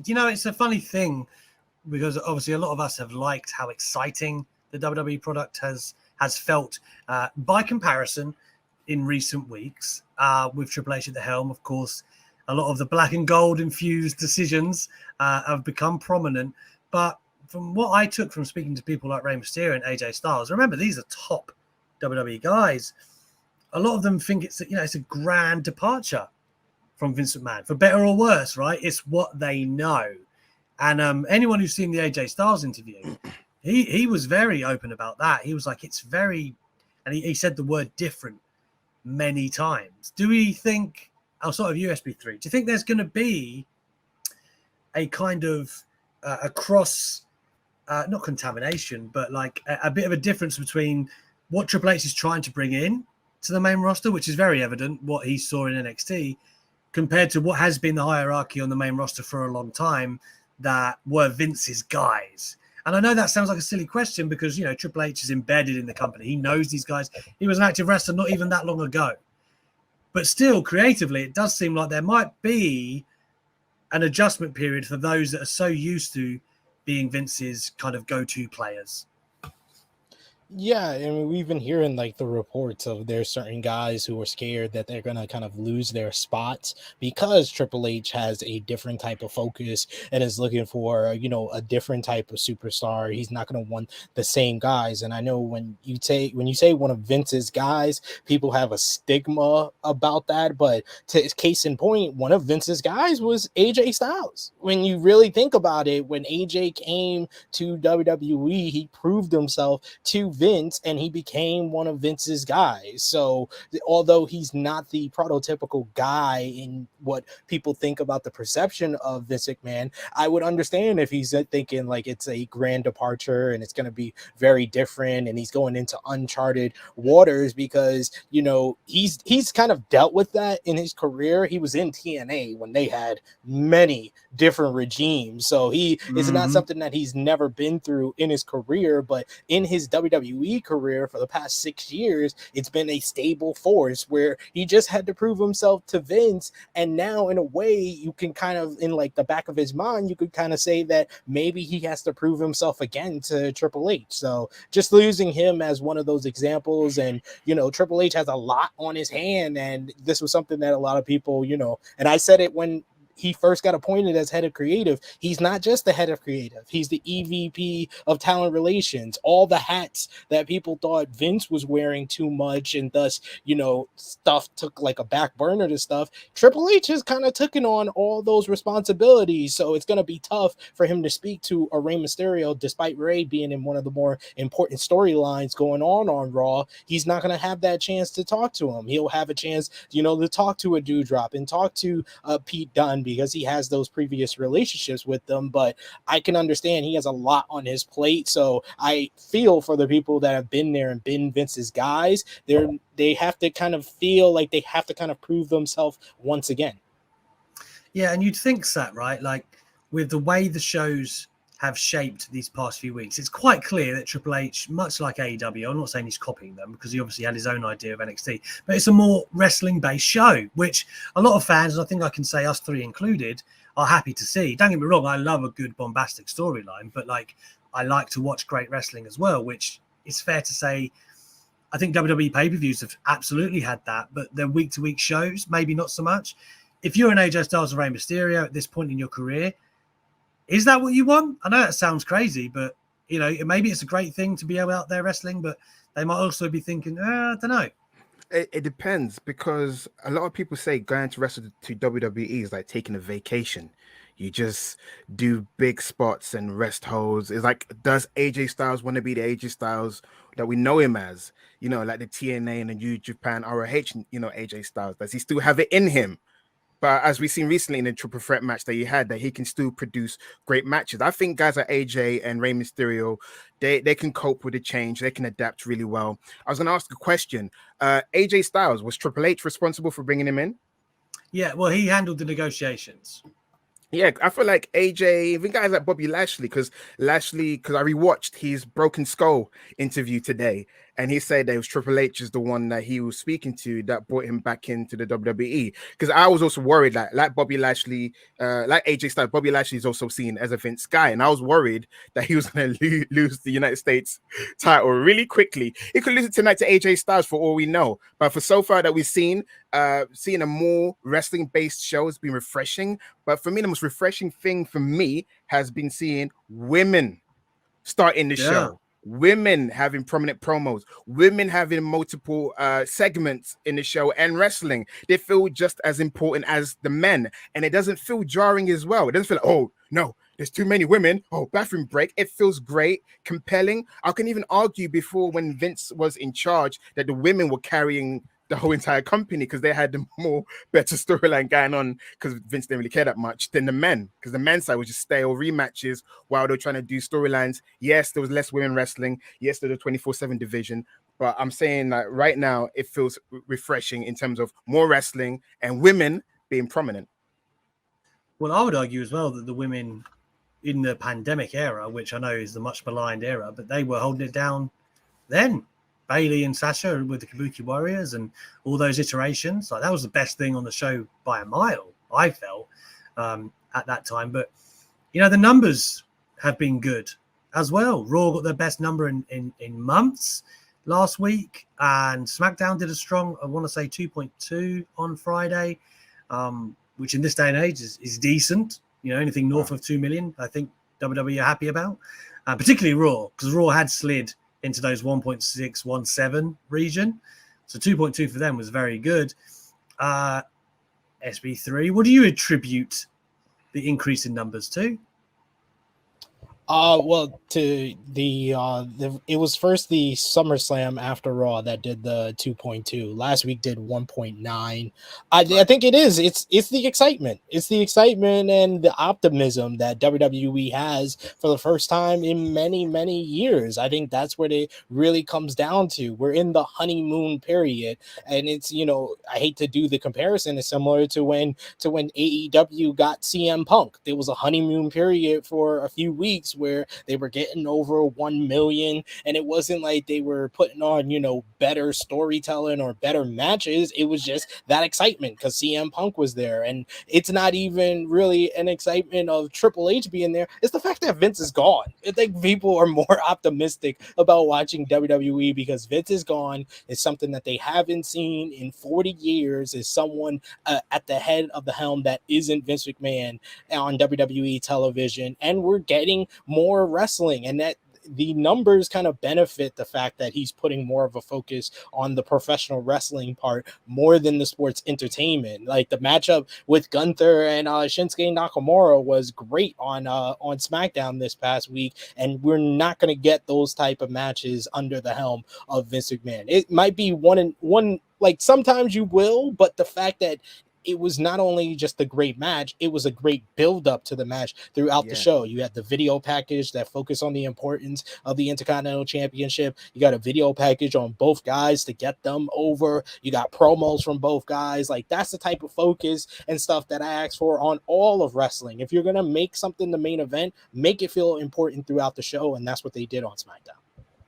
It's a funny thing because obviously a lot of us have liked how exciting the WWE product has felt by comparison in recent weeks with Triple H at the helm. Of course, a lot of the black and gold infused decisions have become prominent. But from what I took from speaking to people like Rey Mysterio and AJ Styles, remember, these are top WWE guys. A lot of them think it's a grand departure from Vince McMahon, for better or worse, right? It's what they know. And anyone who's seen the AJ Styles interview, he was very open about that. He was like, it's very, and he said the word different many times. Do we think, I'll sort of USB 3, do you think there's going to be a kind of a cross, not contamination, but like a bit of a difference between what Triple H is trying to bring in to the main roster, which is very evident, what he saw in NXT, compared to what has been the hierarchy on the main roster for a long time that were Vince's guys? And I know that sounds like a silly question because, Triple H is embedded in the company. He knows these guys. He was an active wrestler not even that long ago. But still, creatively, it does seem like there might be an adjustment period for those that are so used to being Vince's kind of go-to players. Yeah, I mean, we've been hearing like the reports of there's certain guys who are scared that they're going to kind of lose their spots because Triple H has a different type of focus and is looking for, a different type of superstar. He's not going to want the same guys. And I know when you say one of Vince's guys, people have a stigma about that. But case in point, one of Vince's guys was AJ Styles. When you really think about it, when AJ came to WWE, he proved himself to Vince and he became one of Vince's guys. So although he's not the prototypical guy in what people think about the perception of Vince McMahon, I would understand if he's thinking like it's a grand departure and it's going to be very different and he's going into uncharted waters because, he's kind of dealt with that in his career. He was in TNA when they had many different regimes. So it's not something that he's never been through in his career, but in his WWE career for the past 6 years, it's been a stable force where he just had to prove himself to Vince. And now in a way you can kind of, in like the back of his mind, you could kind of say that maybe he has to prove himself again to Triple H. So just losing him as one of those examples, and Triple H has a lot on his hand, and this was something that a lot of people, and I said it when he first got appointed as head of creative. He's not just the head of creative. He's the EVP of talent relations. All the hats that people thought Vince was wearing too much and thus, stuff took like a back burner to stuff. Triple H has kind of taken on all those responsibilities. So it's going to be tough for him to speak to a Rey Mysterio, despite Rey being in one of the more important storylines going on Raw. He's not going to have that chance to talk to him. He'll have a chance, to talk to a Doudrop and talk to Pete Dunne, because he has those previous relationships with them. But I can understand he has a lot on his plate. So I feel for the people that have been there and been Vince's guys. They have to kind of feel like they have to kind of prove themselves once again. Yeah, and you'd think that, right? Like with the way the shows have shaped these past few weeks, it's quite clear that Triple H, much like AEW, I'm not saying he's copying them because he obviously had his own idea of NXT, but it's a more wrestling-based show, which a lot of fans, and I think I can say us three included, are happy to see. Don't get me wrong, I love a good bombastic storyline, but like I like to watch great wrestling as well, which is fair to say. I think WWE pay-per-views have absolutely had that, but they're week-to-week shows, maybe not so much. If you're an AJ Styles or Rey Mysterio at this point in your career, is that what you want? I know that sounds crazy, but maybe it's a great thing to be out there wrestling, but they might also be thinking, I don't know. It depends, because a lot of people say going to wrestle to WWE is like taking a vacation. You just do big spots and rest holds. It's like, does AJ Styles want to be the AJ Styles that we know him as? Like the TNA and the New Japan ROH, AJ Styles. Does he still have it in him? But as we've seen recently in the triple threat match that he had, that he can still produce great matches. I think guys like AJ and Rey Mysterio, they can cope with the change. They can adapt really well. I was going to ask a question. AJ Styles, was Triple H responsible for bringing him in? Yeah, well, he handled the negotiations. Yeah, I feel like AJ, even guys like Bobby Lashley, because I rewatched his Broken Skull interview today, and he said that it was Triple H is the one that he was speaking to that brought him back into the WWE. Because I was also worried that, like Bobby Lashley, like AJ Styles, Bobby Lashley is also seen as a Vince guy, and I was worried that he was going to lose the United States title really quickly. He could lose it tonight to AJ Styles for all we know, but for so far that we've seen a more wrestling-based show has been refreshing. But for me, the most refreshing thing for me has been seeing women starting the show. Women having prominent promos, women having multiple segments in the show and wrestling. They feel just as important as the men, and it doesn't feel jarring as well. It doesn't feel like, oh no, there's too many women. Oh, bathroom break. It feels great, compelling. I can even argue before, when Vince was in charge, that the women were carrying the whole entire company because they had the more better storyline going on, because Vince didn't really care that much, than the men, because the men's side was just stale rematches while they're trying to do storylines. Yes, there was less women wrestling. Yes, there's a 24/7 division, but I'm saying that right now it feels refreshing in terms of more wrestling and women being prominent. Well, I would argue as well that the women in the pandemic era, which I know is the much maligned era, but they were holding it down then. Bailey and Sasha with the Kabuki Warriors and all those iterations, like that was the best thing on the show by a mile, I felt, at that time. But the numbers have been good as well. Raw got their best number in months last week, and SmackDown did a strong, I want to say 2.2 on Friday, which in this day and age is decent. Anything north of 2 million, I think WWE are happy about, particularly Raw, because Raw had slid into those 1.617 region. So 2.2 for them was very good. SB3, what do you attribute the increase in numbers to? Well, to it was first the SummerSlam after Raw that did the 2.2. Last week did 1.9. I think it's the excitement. It's the excitement and the optimism that WWE has for the first time in many, many years. I think that's what it really comes down to. We're in the honeymoon period, and it's, I hate to do the comparison. It's similar to when AEW got CM Punk. There was a honeymoon period for a few weeks where they were getting over 1 million, and it wasn't like they were putting on, better storytelling or better matches. It was just that excitement because CM Punk was there. And it's not even really an excitement of Triple H being there. It's the fact that Vince is gone. I think people are more optimistic about watching WWE because Vince is gone. It's something that they haven't seen in 40 years, is someone at the head of the helm that isn't Vince McMahon on WWE television. And we're getting more wrestling, and that the numbers kind of benefit the fact that he's putting more of a focus on the professional wrestling part more than the sports entertainment. Like the matchup with Gunther and Shinsuke Nakamura was great on SmackDown this past week, and we're not going to get those type of matches under the helm of Vince McMahon. It might be one, like sometimes you will, but the fact that it was not only just a great match, it was a great build up to the match throughout the show. You had the video package that focused on the importance of the Intercontinental Championship. You got a video package on both guys to get them over. You got promos from both guys. Like, that's the type of focus and stuff that I ask for on all of wrestling. If you're going to make something the main event, make it feel important throughout the show. And that's what they did on SmackDown.